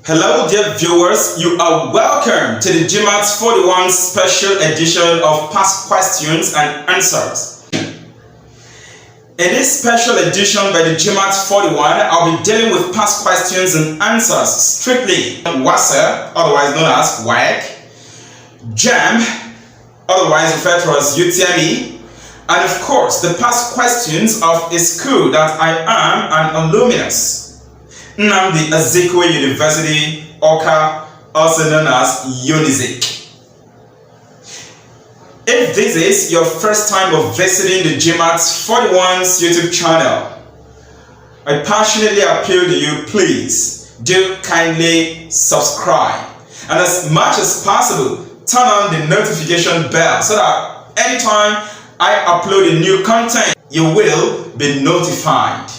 Hello dear viewers, you are welcome to the GMAETS 41 special edition of Past Questions and Answers. In this special edition by the GMAETS 41, I'll be dealing with past questions and answers strictly WASA, otherwise known as WAEC, GEM, otherwise referred to as UTME, and of course the past questions of a school that I am an alumnus. Nnamdi Azikiwe University, Awka, also known as Unizik. If this is your first time of visiting the GMAETS 41's YouTube channel, I passionately appeal to you, please do kindly subscribe, and as much as possible turn on the notification bell so that anytime I upload a new content, you will be notified.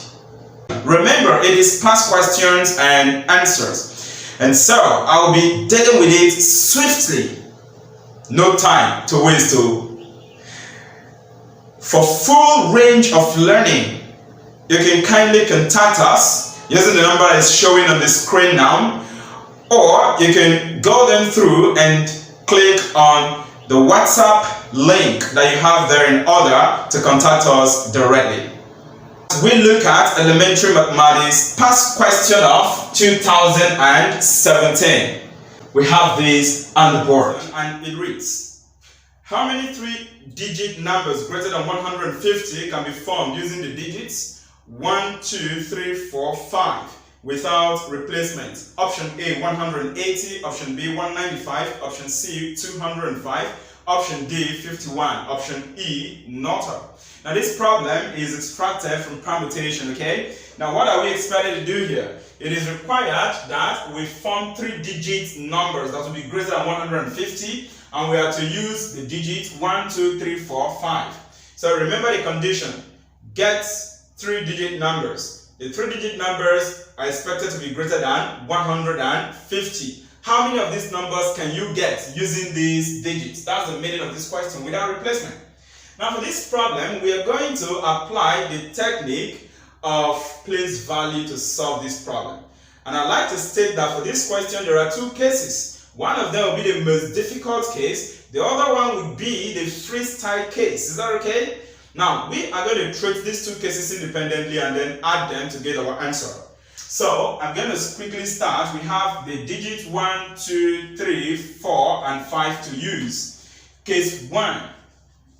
Remember, it is past questions and answers, and so I will be dealing with it swiftly. No time to waste. For full range of learning, you can kindly contact us using the number that is showing on the screen now, or you can go them through and click on the WhatsApp link that you have there in order to contact us directly. We look at elementary mathematics past question of 2017. We have this on the board and it reads: how many three-digit numbers greater than 150 can be formed using the digits 1, 2, 3, 4, 5 without replacement? Option A 180, option B 195, option C 205, option D 51, option E not. Now this problem is extracted from permutation, okay? Now what are we expected to do here? It is required that we form three-digit numbers that will be greater than 150, and we are to use the digits 1, 2, 3, 4, 5. So remember the condition: get three-digit numbers. The three-digit numbers are expected to be greater than 150. How many of these numbers can you get using these digits? That's the meaning of this question, without replacement. Now for this problem, we are going to apply the technique of place value to solve this problem. And I'd like to state that for this question, there are two cases. One of them will be the most difficult case. The other one would be the freestyle case. Is that okay? Now, we are going to treat these two cases independently and then add them to get our answer. So, I'm going to quickly start. We have the digits 1, 2, 3, 4, and 5 to use. Case 1.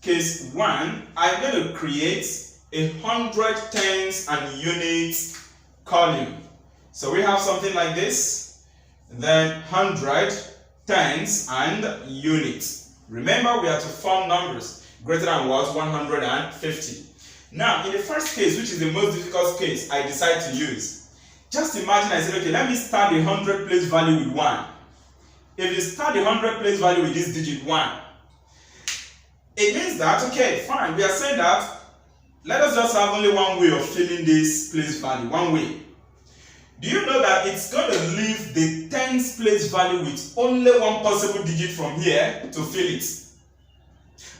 Case 1, I'm going to create 100 tens and units column. So we have something like this, then 100 tens and units. Remember, we have to form numbers greater than what? 150. Now, in the first case, which is the most difficult case, I decide to use. Just imagine I said, okay, let me start the 100 place value with 1. If you start the 100 place value with this digit 1, it means that, okay, fine, we are saying that let us just have only one way of filling this place value, one way. Do you know that it's going to leave the tens place value with only one possible digit from here to fill it?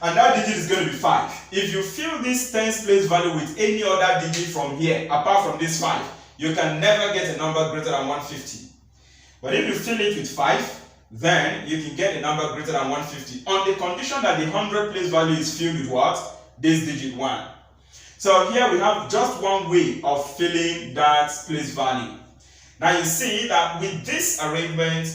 And that digit is going to be 5. If you fill this tens place value with any other digit from here, apart from this 5, you can never get a number greater than 150. But if you fill it with 5, then you can get a number greater than 150 on the condition that the 100 place value is filled with what? This digit 1. So here we have just one way of filling that place value. Now you see that with this arrangement,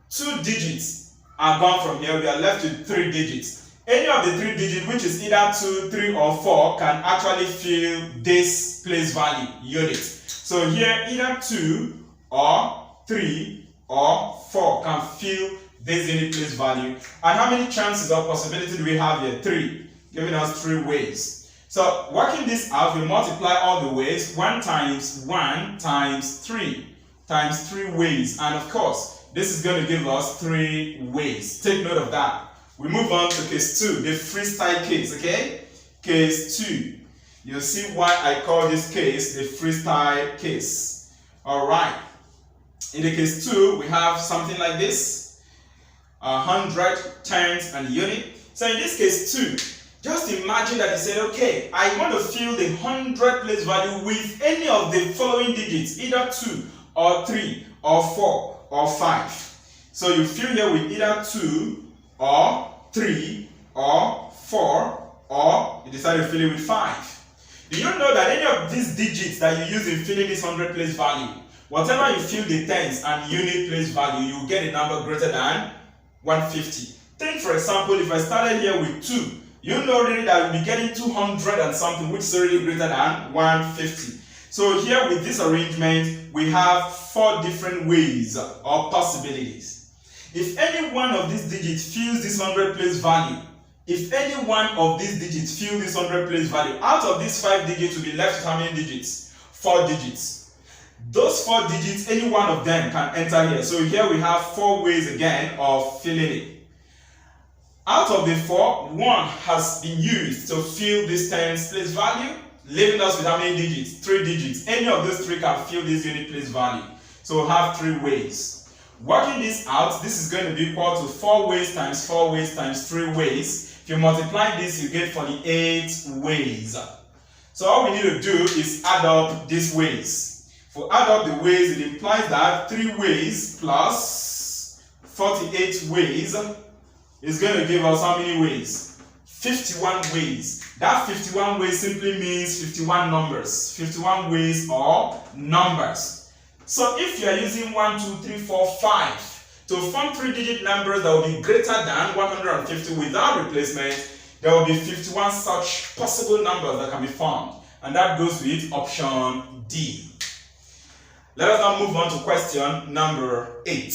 2 digits are gone from here. We are left with 3 digits. Any of the 3 digits, which is either 2, 3, or 4, can actually fill this place value unit. So here either 2 or 3 or 4 can fill this unit place value. And how many chances or possibility do we have here? 3, giving us 3 ways. So working this out, we multiply all the ways. 1 times 1 times 3 times 3 ways. And of course, this is going to give us 3 ways. Take note of that. We move on to case 2, the freestyle case, okay? Case 2. You'll see why I call this case the freestyle case. All right. In the case 2, we have something like this: 100 tens and unit. So in this case 2, just imagine that you said, okay, I want to fill the 100 place value with any of the following digits, either 2 or 3 or 4 or 5. So you fill here with either 2 or 3 or 4, or you decide to fill it with 5. Do you know that any of these digits that you use in filling this 100 place value, whatever you fill the tens and unit place value, you will get a number greater than 150. Think, for example, if I started here with 2, you know already that we'll be getting 200 and something, which is already greater than 150. So here with this arrangement, we have 4 different ways or possibilities. If any one of these digits fills this 100 place value, if any one of these digits fill this 100 place value, out of these 5 digits will be left with how many digits? 4 digits. Those 4 digits, any one of them can enter here. So here we have 4 ways again of filling it. Out of the 4, 1 has been used to fill this tens place value, leaving us with how many digits? 3 digits. Any of those 3 can fill this unit place value. So we'll have 3 ways. Working this out, this is going to be equal to 4 ways times 4 ways times 3 ways. If you multiply this, you get 48 ways. So all we need to do is add up these ways. If we add up the ways, it implies that 3 ways plus 48 ways is going to give us how many ways? 51 ways. That 51 ways simply means 51 numbers. 51 ways or numbers. So if you are using 1, 2, 3, 4, 5 to form 3-digit numbers that will be greater than 150 without replacement, there will be 51 such possible numbers that can be formed. And that goes with option D. Let us now move on to question number 8.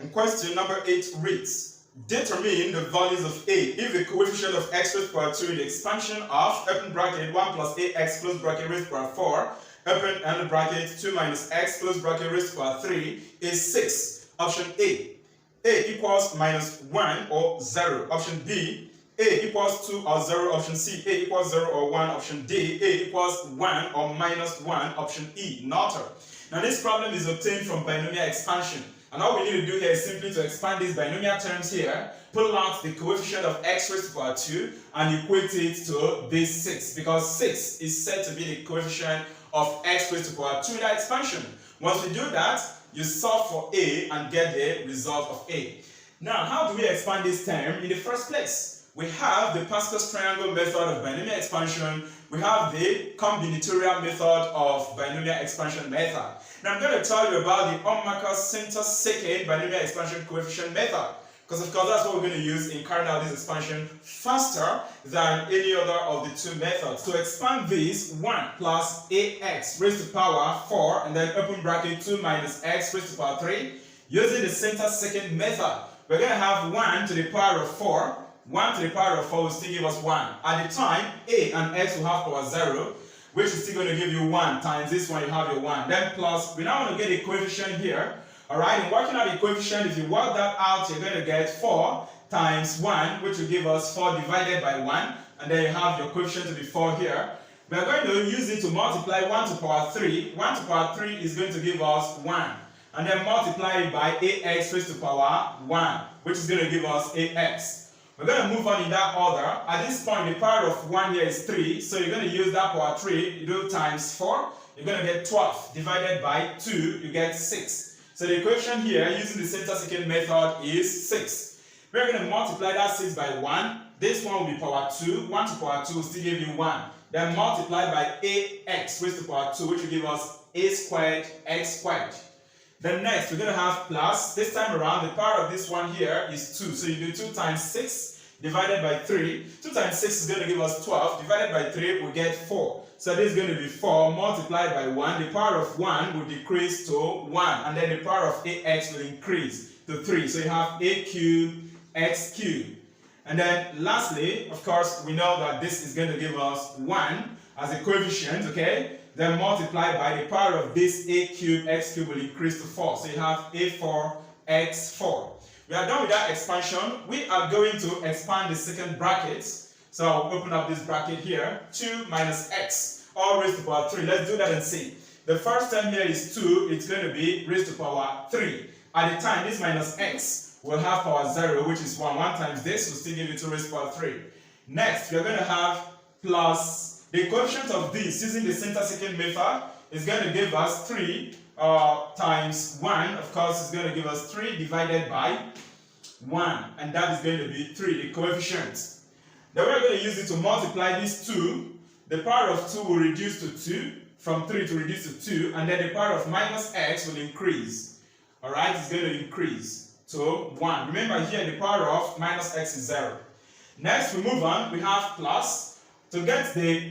And question number 8 reads, determine the values of A if the coefficient of x raised to the power 2 in the expansion of open bracket 1 plus ax close bracket raised to the power 4 open and bracket 2 minus x close bracket raised to the power 3 is 6. Option A equals minus 1 or 0. Option B, A equals 2 or 0. Option C, A equals 0 or 1. Option D, A equals 1 or minus 1. Option E, not. Now this problem is obtained from binomial expansion. And all we need to do here is simply to expand these binomial terms here, pull out the coefficient of x raised to the power 2 and equate it to this 6. Because 6 is said to be the coefficient of x raised to the power 2 in that expansion. Once we do that, you solve for A and get the result of A. Now, how do we expand this term in the first place? We have the Pascal's triangle method of binomial expansion. We have the combinatorial method of binomial expansion method. Now, I'm going to tell you about the Unmaker's centosecond binomial expansion coefficient method. Because of course that's what we're going to use in carrying out this expansion faster than any other of the 2 methods. To expand this, 1 plus ax raised to the power 4 and then open bracket 2 minus x raised to the power 3. Using the centosecond method, we're going to have 1 to the power of 4. 1 to the power of 4 will still give us 1. At the time, a and x will have power 0, which is still going to give you 1 times this one, you have your 1. Then plus, we now want to get a coefficient here. Alright, in working out the coefficient, if you work that out, you're going to get 4 times 1, which will give us 4 divided by 1. And then you have your coefficient to be 4 here. We are going to use it to multiply 1 to the power 3. 1 to the power 3 is going to give us 1. And then multiply it by ax raised to the power 1, which is going to give us ax. We're going to move on in that order. At this point, the power of 1 here is 3. So you're going to use that power 3, you do times 4. You're going to get 12 divided by 2, you get 6. So the equation here, using the centosecond method, is 6. We're going to multiply that 6 by 1. This one will be power 2. 1 to the power 2 will still give you 1. Then multiply by ax raised to the power 2, which will give us a squared, x squared. Then next, we're going to have plus. This time around, the power of this one here is 2. So you do 2 times 6 divided by 3. 2 times 6 is going to give us 12. Divided by 3, we get 4. So this is going to be 4 multiplied by 1. The power of 1 will decrease to 1. And then the power of ax will increase to 3. So you have a cubed, x cubed. And then lastly, of course, we know that this is going to give us 1 as a coefficient, okay? Then multiplied by the power of this a cubed, x cubed will increase to 4. So you have a4, x4. We are done with that expansion. We are going to expand the second bracket. So I'll open up this bracket here. 2 minus x, all raised to the power 3. Let's do that and see. The first term here is 2. It's going to be raised to the power 3. At the time, this minus x will have power 0, which is 1. 1 times this will still give you 2 raised to the power 3. Next, we are going to have plus the coefficient of this using the centosecond method is going to give us 3. times 1, of course, is going to give us 3 divided by 1, and that is going to be 3, the coefficient. Then we're going to use it to multiply these 2. The power of 2 will reduce to 2, from 3 to reduce to 2, and then the power of minus x will increase. Alright, it's going to increase to 1. Remember here, the power of minus x is 0. Next, we move on, we have plus. To get the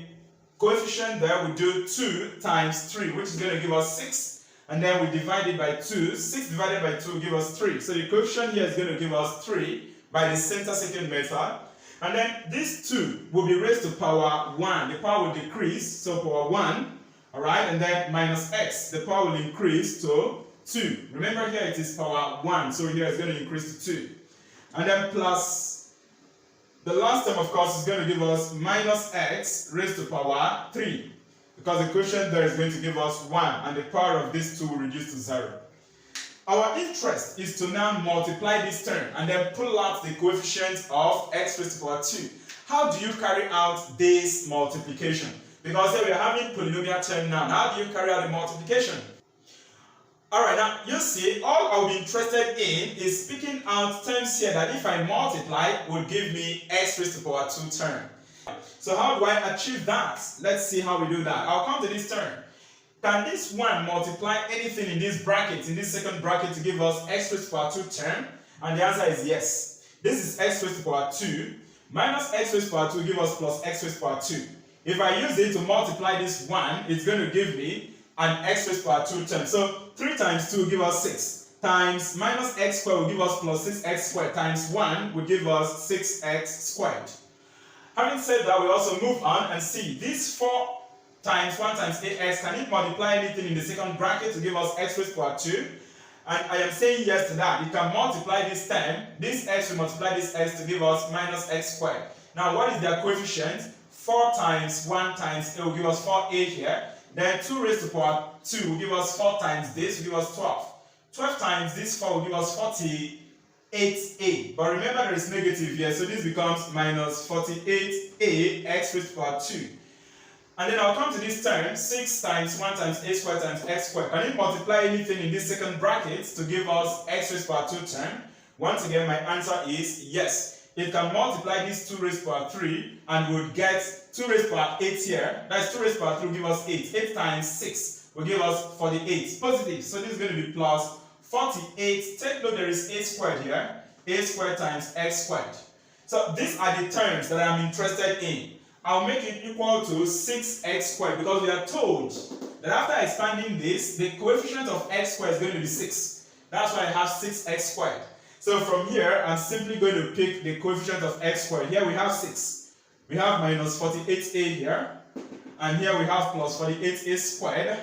coefficient there, we do 2 times 3, which is going to give us 6. And then we divide it by 2. 6 divided by 2 will give us 3. So the coefficient here is going to give us 3 by the center second method. And then this 2 will be raised to power 1. The power will decrease, so power 1. Alright, and then minus x. The power will increase to 2. Remember here it is power 1, so here it's going to increase to 2. And then plus the last term, of course, is going to give us minus x raised to power 3. Because the quotient there is going to give us 1, and the power of this 2 will reduce to 0. Our interest is to now multiply this term and then pull out the coefficient of x raised to power 2. How do you carry out this multiplication? Because here we are having polynomial term now. How do you carry out the multiplication? Alright, now you see, all I'll be interested in is picking out terms here that if I multiply would give me x raised to power 2 term. So how do I achieve that? Let's see how we do that. I'll come to this term. Can this 1 multiply anything in this bracket, in this second bracket, to give us x raised to power 2 term? And the answer is yes. This is x raised to power 2 minus x raised to power 2 give us plus x raised to power 2. If I use it to multiply this 1, it's going to give me an x raised to power 2 term. So 3 times 2 will give us 6. Times minus x squared will give us plus 6x squared times 1 will give us 6x squared. Having said that, we also move on and see this 4 times 1 times ax, can it multiply anything in the second bracket to give us x raised to power 2? And I am saying yes to that. It can multiply this term, this x will multiply this x to give us minus x squared. Now what is their coefficient? 4 times 1 times a will give us 4a here. Then 2 raised to power 2 will give us 4 times this, will give us 12. 12 times this 4 will give us 48a. But remember there is negative here, so this becomes minus 48a x raised to power 2. And then I'll come to this term, 6 times 1 times a squared times x squared. Can it multiply anything in this second bracket to give us x raised to power 2 term? Once again, my answer is yes. It can multiply this 2 raised to power 3 and would get 2 raised to power 8 here. That's 2 raised to power 3 will give us 8. 8 times 6 will give us 48. Positive. So this is going to be plus 48. Take note there is a squared here. A squared times x squared. So these are the terms that I'm interested in. I'll make it equal to 6x squared because we are told that after expanding this, the coefficient of x squared is going to be 6. That's why I have 6x squared. So from here, I'm simply going to pick the coefficient of x squared. Here we have 6. We have minus 48a here. And here we have plus 48a squared.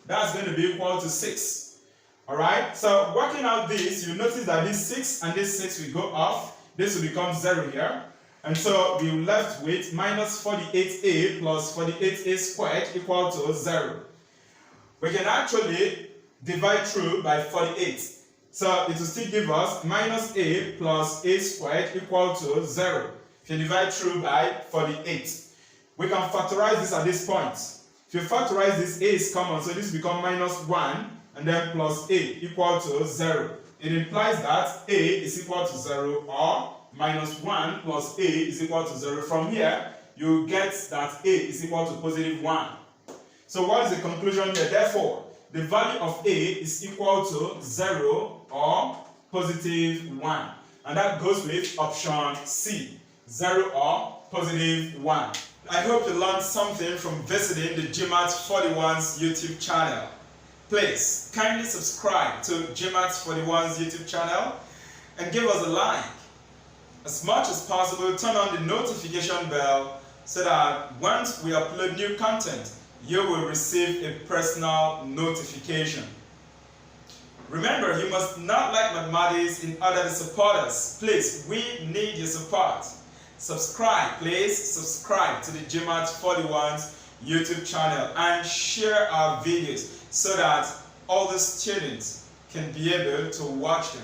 That's going to be equal to 6. Alright, so working out this, you notice that this 6 and this 6 will go off. This will become 0 here. And so we're left with minus 48a plus 48a squared equal to 0. We can actually divide through by 48. So it will still give us minus a plus a squared equal to 0. If you divide through by 48. We can factorize this at this point. If you factorize this, a is common, so this becomes minus 1 and then plus a equal to 0. It implies that a is equal to 0 or minus 1 plus a is equal to 0. From here, you get that a is equal to positive 1. So what is the conclusion here? Therefore, the value of a is equal to 0 or positive 1. And that goes with option C, 0 or positive 1. I hope you learned something from visiting the GMAETS 41's YouTube channel. Please, kindly subscribe to GMAETS 41's YouTube channel and give us a like. As much as possible, turn on the notification bell so that once we upload new content, you will receive a personal notification. Remember, you must not like mathematics in order to support us. Please, we need your support. Subscribe, please. Subscribe to the GMAETS 41's YouTube channel and share our videos so that all the students can be able to watch them.